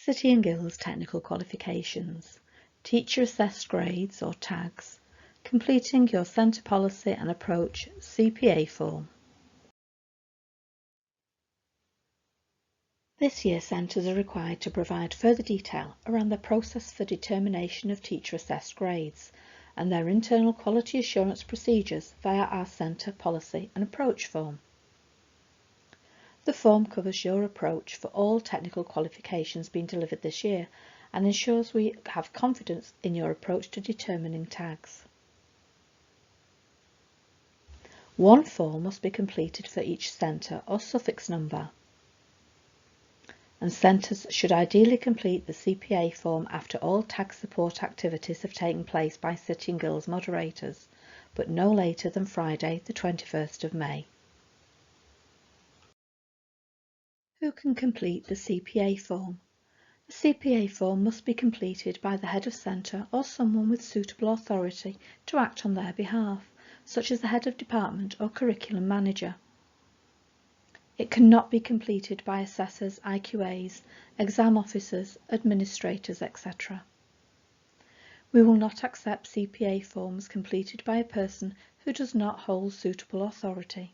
City and Guilds Technical Qualifications, Teacher Assessed Grades or tags, completing your Centre Policy and Approach CPA form. This year centres are required to provide further detail around the process for determination of teacher assessed grades and their internal quality assurance procedures via our Centre Policy and Approach form. The form covers your approach for all technical qualifications being delivered this year and ensures we have confidence in your approach to determining tags. One form must be completed for each centre or suffix number, and centres should ideally complete the CPA form after all tag support activities have taken place by City and Guilds moderators, but no later than Friday the 21st of May. Who can complete the CPA form? The CPA form must be completed by the head of centre or someone with suitable authority to act on their behalf, such as the head of department or curriculum manager. It cannot be completed by assessors, IQAs, exam officers, administrators, etc. We will not accept CPA forms completed by a person who does not hold suitable authority.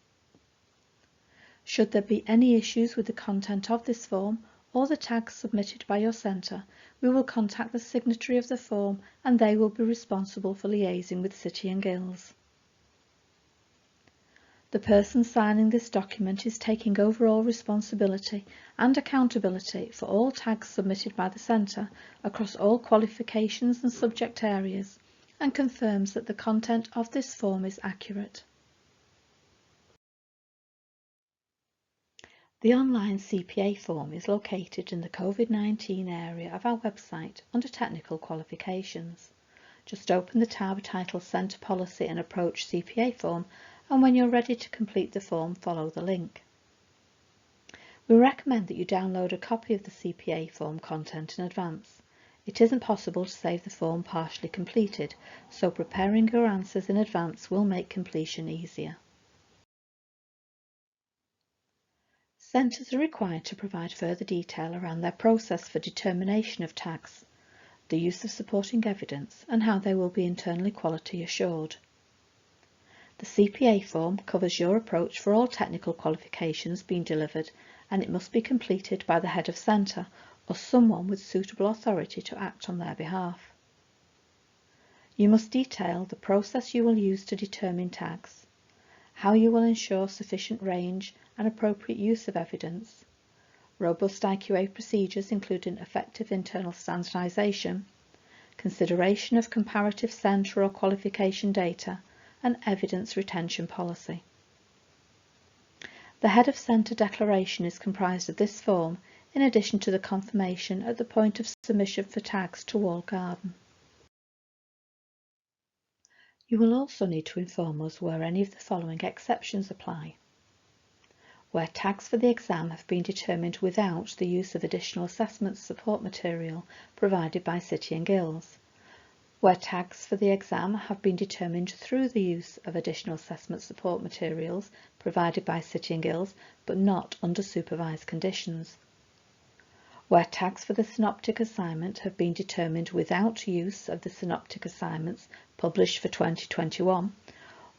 Should there be any issues with the content of this form or the tags submitted by your centre, we will contact the signatory of the form and they will be responsible for liaising with City and Guilds. The person signing this document is taking overall responsibility and accountability for all tags submitted by the centre across all qualifications and subject areas and confirms that the content of this form is accurate. The Online CPA Form is located in the COVID-19 area of our website under Technical Qualifications. Just open the tab titled Centre Policy and Approach CPA Form, and when you're ready to complete the form, follow the link. We recommend that you download a copy of the CPA form content in advance. It isn't possible to save the form partially completed, so preparing your answers in advance will make completion easier. Centres are required to provide further detail around their process for determination of tags, the use of supporting evidence, and how they will be internally quality assured. The CPA form covers your approach for all technical qualifications being delivered, and it must be completed by the head of centre or someone with suitable authority to act on their behalf. You must detail the process you will use to determine tags, how you will ensure sufficient range and appropriate use of evidence, robust IQA procedures including effective internal standardisation, consideration of comparative centre or qualification data, and evidence retention policy. The head of centre declaration is comprised of this form in addition to the confirmation at the point of submission for tags to Walled Garden. You will also need to inform us where any of the following exceptions apply. Where tags for the exam have been determined without the use of additional assessment support material provided by City and Guilds. Where tags for the exam have been determined through the use of additional assessment support materials provided by City and Guilds, but not under supervised conditions. Where tags for the Synoptic assignment have been determined without use of the Synoptic assignments published for 2021,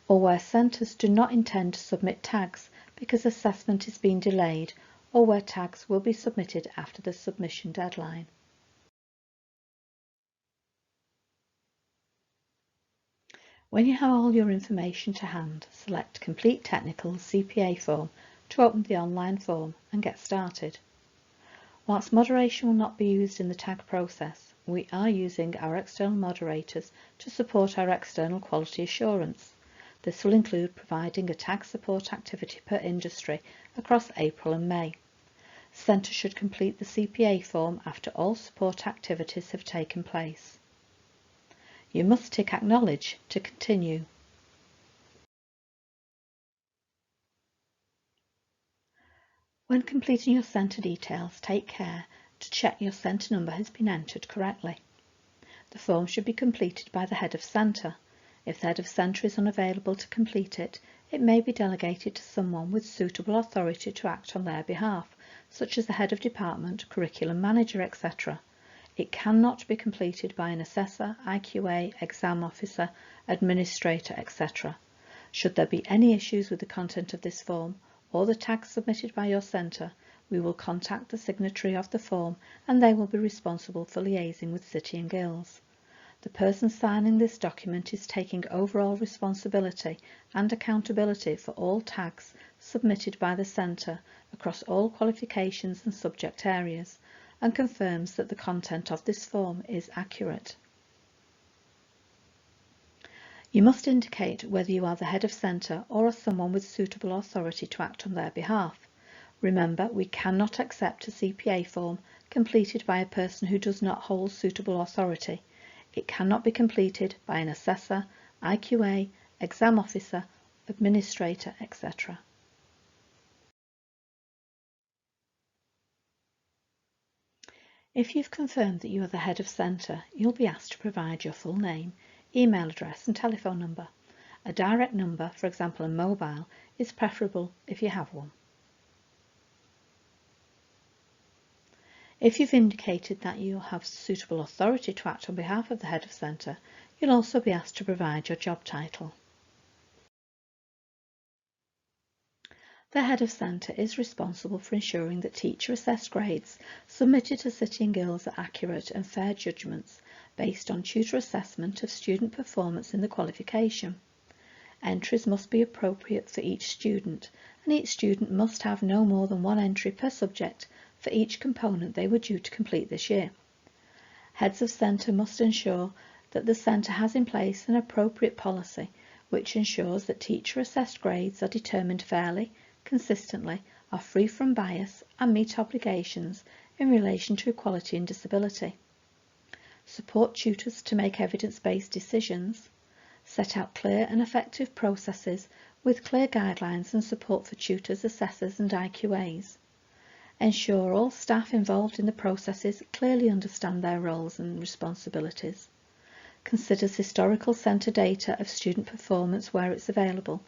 or where centres do not intend to submit tags because assessment is being delayed, or where tags will be submitted after the submission deadline. When you have all your information to hand, select Complete Technical CPA Form to open the online form and get started. Whilst moderation will not be used in the tag process, we are using our external moderators to support our external quality assurance. This will include providing a tag support activity per industry across April and May. Centre should complete the CPA form after all support activities have taken place. You must tick Acknowledge to continue. When completing your centre details, take care to check your centre number has been entered correctly. The form should be completed by the head of centre. If the head of centre is unavailable to complete it, it may be delegated to someone with suitable authority to act on their behalf, such as the head of department, curriculum manager, etc. It cannot be completed by an assessor, IQA, exam officer, administrator, etc. Should there be any issues with the content of this form or the tags submitted by your centre, we will contact the signatory of the form and they will be responsible for liaising with City and Guilds. The person signing this document is taking overall responsibility and accountability for all tags submitted by the centre across all qualifications and subject areas, and confirms that the content of this form is accurate. You must indicate whether you are the head of centre or are someone with suitable authority to act on their behalf. Remember, we cannot accept a CPA form completed by a person who does not hold suitable authority. It cannot be completed by an assessor, IQA, exam officer, administrator, etc. If you've confirmed that you are the head of centre, you'll be asked to provide your full name, email address and telephone number. A direct number, for example a mobile, is preferable if you have one. If you've indicated that you have suitable authority to act on behalf of the head of centre, you'll also be asked to provide your job title. The head of centre is responsible for ensuring that teacher-assessed grades submitted to City and Guilds are accurate and fair judgments based on tutor assessment of student performance in the qualification. Entries must be appropriate for each student, and each student must have no more than one entry per subject for each component they were due to complete this year. Heads of centre must ensure that the centre has in place an appropriate policy which ensures that teacher-assessed grades are determined fairly, consistently, are free from bias and meet obligations in relation to equality and disability. Support tutors to make evidence-based decisions. Set out clear and effective processes with clear guidelines and support for tutors, assessors and IQAs. Ensure all staff involved in the processes clearly understand their roles and responsibilities. Considers historical centre data of student performance where it's available,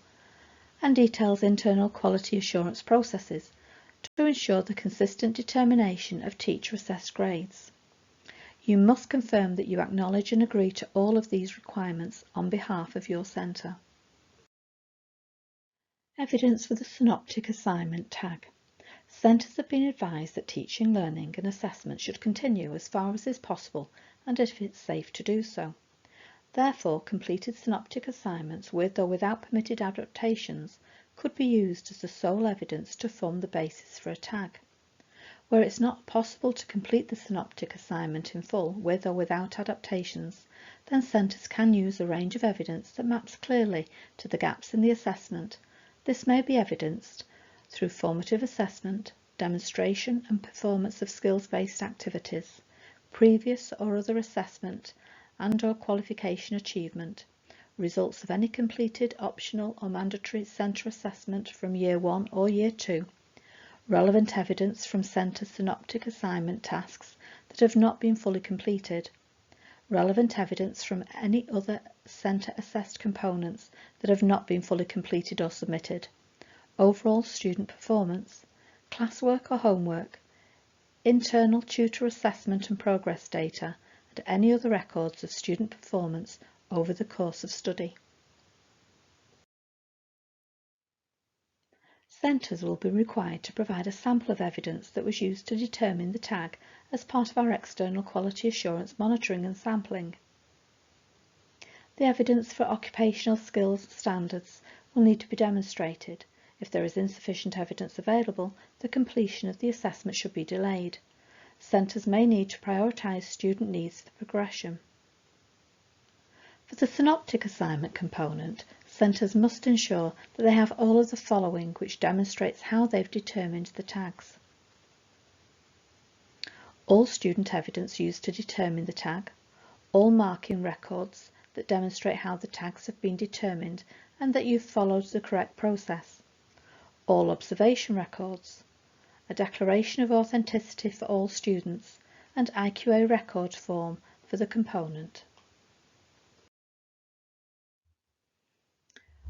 and details internal quality assurance processes to ensure the consistent determination of teacher-assessed grades. You must confirm that you acknowledge and agree to all of these requirements on behalf of your centre. Evidence for the Synoptic assignment tag. Centres have been advised that teaching, learning and assessment should continue as far as is possible and if it's safe to do so. Therefore, completed Synoptic assignments with or without permitted adaptations could be used as the sole evidence to form the basis for a tag. Where it's not possible to complete the Synoptic assignment in full with or without adaptations, then centres can use a range of evidence that maps clearly to the gaps in the assessment. This may be evidenced through formative assessment, demonstration and performance of skills-based activities, previous or other assessment and/or qualification achievement, results of any completed optional or mandatory centre assessment from Year 1 or Year 2, relevant evidence from centre Synoptic assignment tasks that have not been fully completed, relevant evidence from any other centre assessed components that have not been fully completed or submitted, overall student performance, classwork or homework, internal tutor assessment and progress data, and any other records of student performance over the course of study. Centres will be required to provide a sample of evidence that was used to determine the tag as part of our external quality assurance monitoring and sampling. The evidence for occupational skills standards will need to be demonstrated. If there is insufficient evidence available, the completion of the assessment should be delayed. Centres may need to prioritise student needs for progression. For the Synoptic assignment component, centres must ensure that they have all of the following which demonstrates how they've determined the tags. All student evidence used to determine the tag, all marking records that demonstrate how the tags have been determined and that you've followed the correct process, all observation records, a declaration of authenticity for all students, and IQA record form for the component.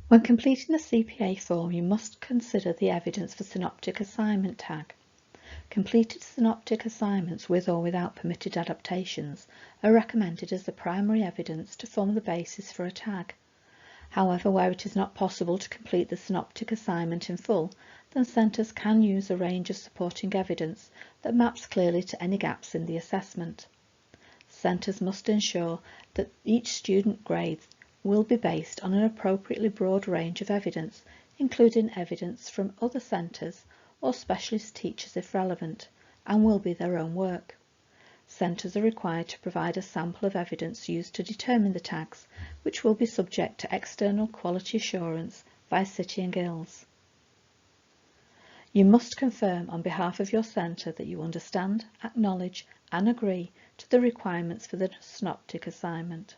When completing the CPA form, you must consider the evidence for Synoptic assignment tag. Completed synoptic assignments with or without permitted adaptations are recommended as the primary evidence to form the basis for a tag. However, where it is not possible to complete the synoptic assignment in full, then centres can use a range of supporting evidence that maps clearly to any gaps in the assessment. Centres must ensure that each student grade will be based on an appropriately broad range of evidence, including evidence from other centres or specialist teachers if relevant, and will be their own work. Centres are required to provide a sample of evidence used to determine the tags, which will be subject to external quality assurance by City and Guilds. You must confirm on behalf of your centre that you understand, acknowledge and agree to the requirements for the synoptic assignment.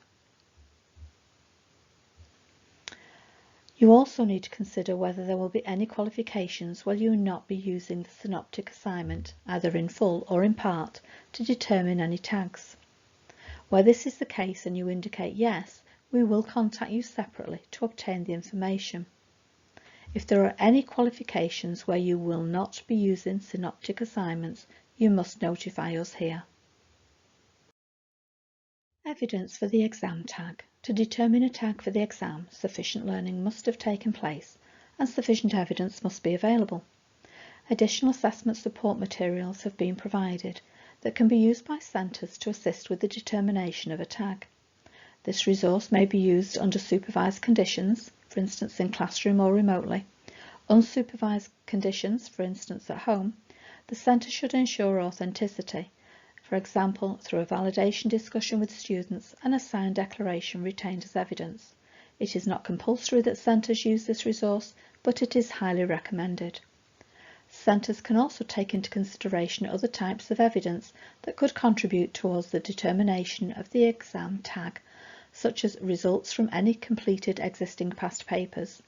You also need to consider whether there will be any qualifications where you will not be using the synoptic assignment, either in full or in part, to determine any tags. Where this is the case and you indicate yes, we will contact you separately to obtain the information. If there are any qualifications where you will not be using synoptic assignments, you must notify us here. Evidence for the exam tag. To determine a tag for the exam, sufficient learning must have taken place and sufficient evidence must be available. Additional assessment support materials have been provided that can be used by centres to assist with the determination of a tag. This resource may be used under supervised conditions, for instance in classroom or remotely. Unsupervised conditions, for instance at home, the centre should ensure authenticity, for example through a validation discussion with students and a signed declaration retained as evidence. It is not compulsory that centres use this resource, but it is highly recommended. Centres can also take into consideration other types of evidence that could contribute towards the determination of the exam tag, such as results from any completed existing past papers,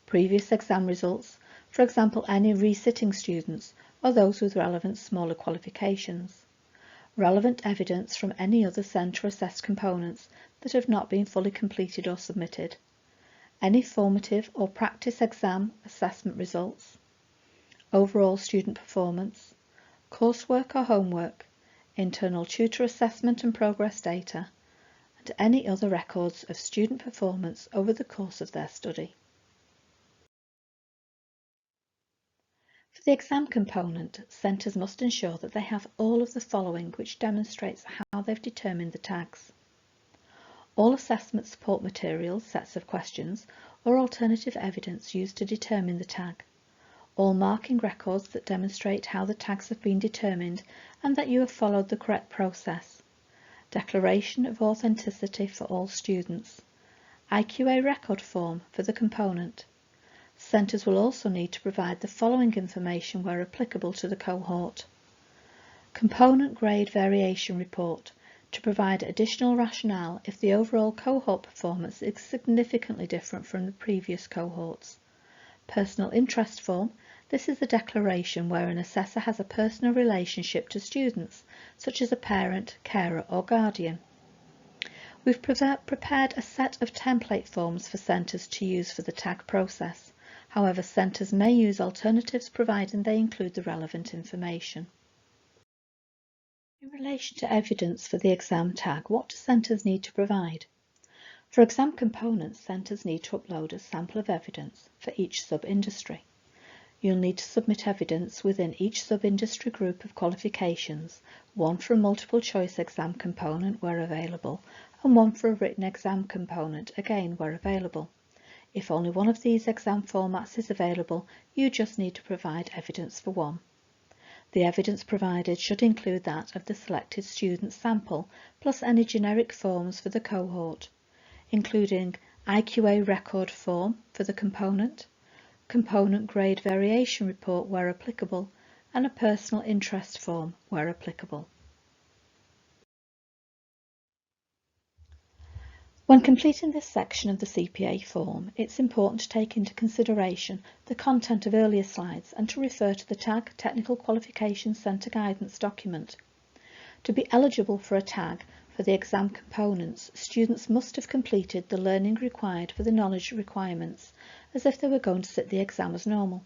previous exam results, for example any resitting students or those with relevant smaller qualifications, relevant evidence from any other centre assessed components that have not been fully completed or submitted, any formative or practice exam assessment results, overall student performance, coursework or homework, internal tutor assessment and progress data, and any other records of student performance over the course of their study. For the exam component, centres must ensure that they have all of the following which demonstrates how they've determined the tags. All assessment support materials, sets of questions, or alternative evidence used to determine the tag. All marking records that demonstrate how the tags have been determined and that you have followed the correct process. Declaration of authenticity for all students. IQA record form for the component. Centres will also need to provide the following information where applicable to the cohort. Component grade variation report to provide additional rationale if the overall cohort performance is significantly different from the previous cohorts. Personal interest form. This is a declaration where an assessor has a personal relationship to students, such as a parent, carer or guardian. We've prepared a set of template forms for centres to use for the tag process. However, centres may use alternatives providing they include the relevant information. In relation to evidence for the exam tag, what do centres need to provide? For exam components, centres need to upload a sample of evidence for each sub-industry. You'll need to submit evidence within each sub-industry group of qualifications, one for a multiple choice exam component where available, and one for a written exam component, again where available. If only one of these exam formats is available, you just need to provide evidence for one. The evidence provided should include that of the selected student sample, plus any generic forms for the cohort, including IQA record form for the component grade variation report where applicable, and a personal interest form where applicable. When completing this section of the CPA form, it's important to take into consideration the content of earlier slides and to refer to the tag Technical Qualifications Centre Guidance document. To be eligible for a tag for the exam components, students must have completed the learning required for the knowledge requirements, as if they were going to sit the exam as normal.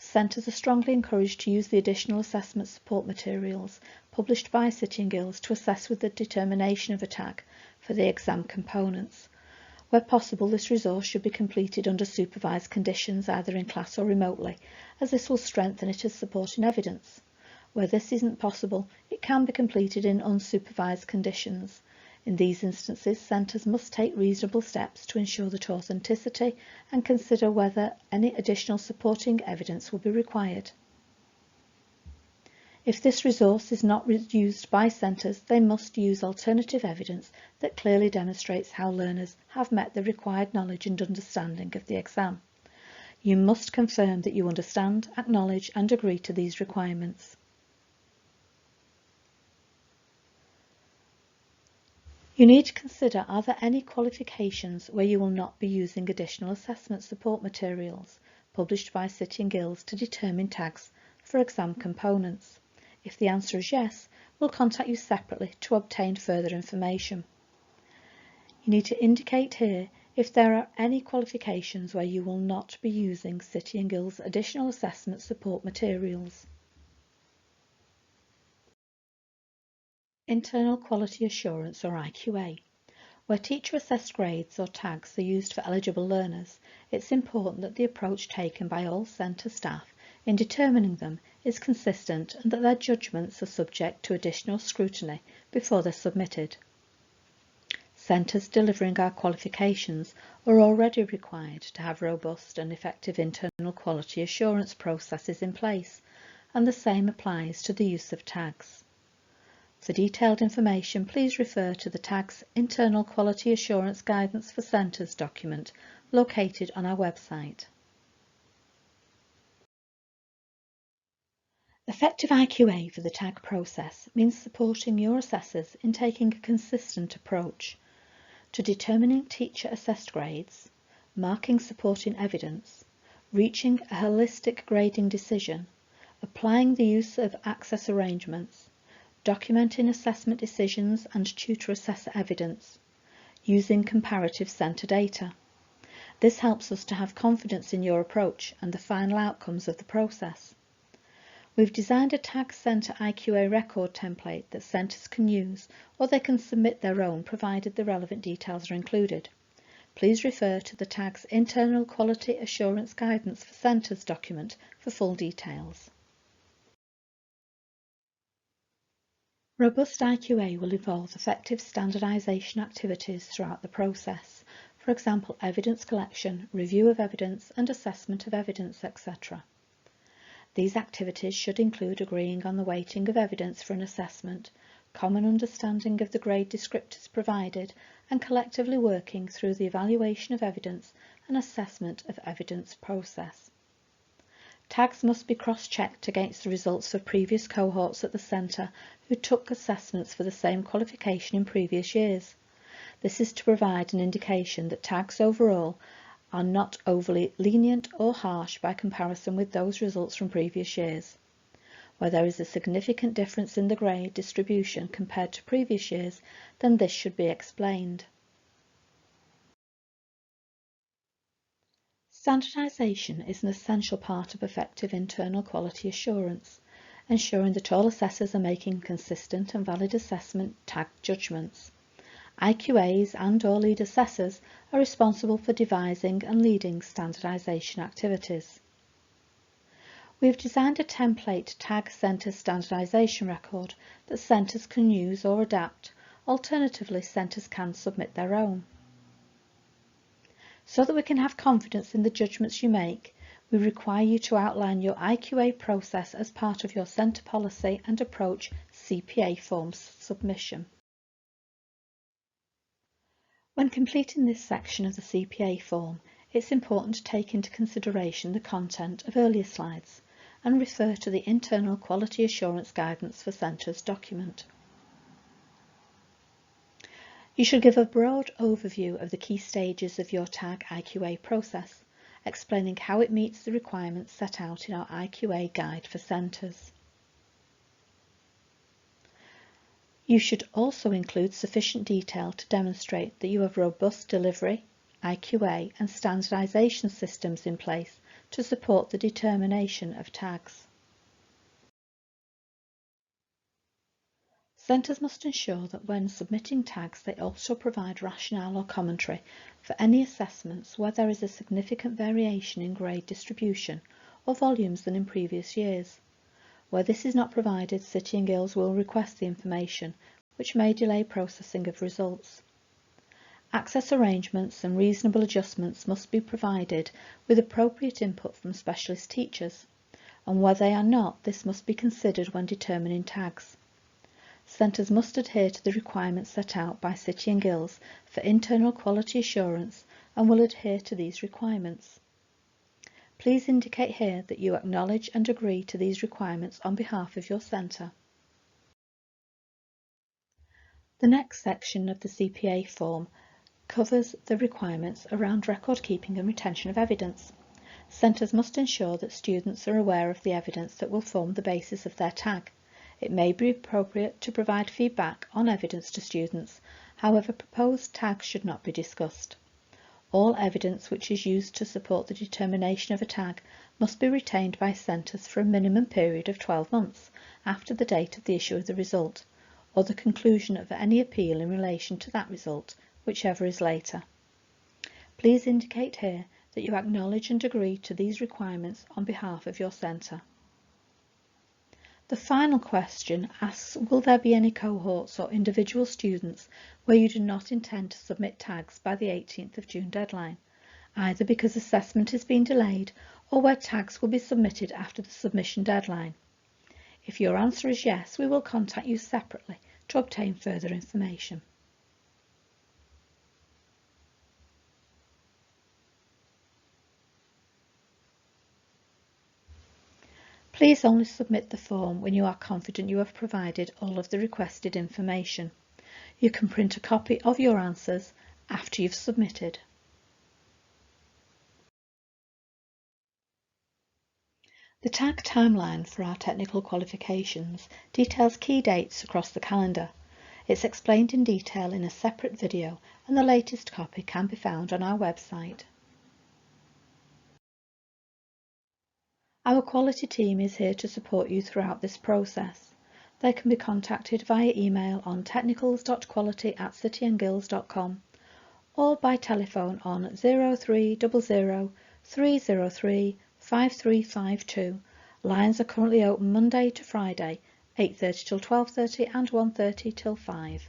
Centres are strongly encouraged to use the additional assessment support materials published by City and Guilds to assess with the determination of a tag for the exam components. Where possible, this resource should be completed under supervised conditions, either in class or remotely, as this will strengthen it as supporting evidence. Where this isn't possible, it can be completed in unsupervised conditions. In these instances, centres must take reasonable steps to ensure that authenticity and consider whether any additional supporting evidence will be required. If this resource is not used by centres, they must use alternative evidence that clearly demonstrates how learners have met the required knowledge and understanding of the exam. You must confirm that you understand, acknowledge and agree to these requirements. You need to consider, are there any qualifications where you will not be using additional assessment support materials published by City and Guilds to determine tags for exam components? If the answer is yes, we'll contact you separately to obtain further information. You need to indicate here if there are any qualifications where you will not be using City and Guilds additional assessment support materials. Internal Quality Assurance, or IQA. Where teacher-assessed grades or tags are used for eligible learners, it's important that the approach taken by all centre staff in determining them is consistent and that their judgments are subject to additional scrutiny before they're submitted. Centres delivering our qualifications are already required to have robust and effective internal quality assurance processes in place, and the same applies to the use of tags. For detailed information, please refer to the TAG's Internal Quality Assurance Guidance for Centres document located on our website. Effective IQA for the TAG process means supporting your assessors in taking a consistent approach to determining teacher-assessed grades, marking supporting evidence, reaching a holistic grading decision, applying the use of access arrangements, documenting assessment decisions and tutor-assessor evidence, using comparative centre data. This helps us to have confidence in your approach and the final outcomes of the process. We've designed a TAG Centre IQA record template that centres can use, or they can submit their own provided the relevant details are included. Please refer to the TAG's Internal Quality Assurance Guidance for Centres document for full details. Robust IQA will involve effective standardisation activities throughout the process, for example, evidence collection, review of evidence and assessment of evidence, etc. These activities should include agreeing on the weighting of evidence for an assessment, common understanding of the grade descriptors provided, and collectively working through the evaluation of evidence and assessment of evidence process. Tags must be cross-checked against the results of previous cohorts at the centre who took assessments for the same qualification in previous years. This is to provide an indication that tags overall are not overly lenient or harsh by comparison with those results from previous years. Where there is a significant difference in the grade distribution compared to previous years, then this should be explained. Standardisation is an essential part of effective internal quality assurance, ensuring that all assessors are making consistent and valid assessment tag judgments. IQAs and/or lead assessors are responsible for devising and leading standardisation activities. We have designed a template TAG Centre standardisation record that centres can use or adapt. Alternatively, centres can submit their own. So that we can have confidence in the judgments you make, we require you to outline your IQA process as part of your centre policy and approach CPA form submission. When completing this section of the CPA form, it's important to take into consideration the content of earlier slides and refer to the Internal Quality Assurance Guidance for Centres document. You should give a broad overview of the key stages of your TAG IQA process, explaining how it meets the requirements set out in our IQA guide for centres. You should also include sufficient detail to demonstrate that you have robust delivery, IQA and standardisation systems in place to support the determination of tags. Centres must ensure that when submitting tags they also provide rationale or commentary for any assessments where there is a significant variation in grade distribution or volumes than in previous years. Where this is not provided, City and Guilds will request the information, which may delay processing of results. Access arrangements and reasonable adjustments must be provided with appropriate input from specialist teachers, and where they are not, this must be considered when determining tags. Centres must adhere to the requirements set out by City and Guilds for internal quality assurance and will adhere to these requirements. Please indicate here that you acknowledge and agree to these requirements on behalf of your centre. The next section of the CPA form covers the requirements around record keeping and retention of evidence. Centres must ensure that students are aware of the evidence that will form the basis of their tag. It may be appropriate to provide feedback on evidence to students, however proposed tags should not be discussed. All evidence which is used to support the determination of a tag must be retained by centres for a minimum period of 12 months after the date of the issue of the result, or the conclusion of any appeal in relation to that result, whichever is later. Please indicate here that you acknowledge and agree to these requirements on behalf of your centre. The final question asks, will there be any cohorts or individual students where you do not intend to submit tags by the 18th of June deadline, either because assessment is being delayed or where tags will be submitted after the submission deadline? If your answer is yes, we will contact you separately to obtain further information. Please only submit the form when you are confident you have provided all of the requested information. You can print a copy of your answers after you've submitted. The tag timeline for our technical qualifications details key dates across the calendar. It's explained in detail in a separate video, and the latest copy can be found on our website. Our quality team is here to support you throughout this process. They can be contacted via email on technicals.quality@cityandguilds.com or by telephone on 0300 303 5352. Lines are currently open Monday to Friday, 8:30 till 12:30 and 1:30 till 5.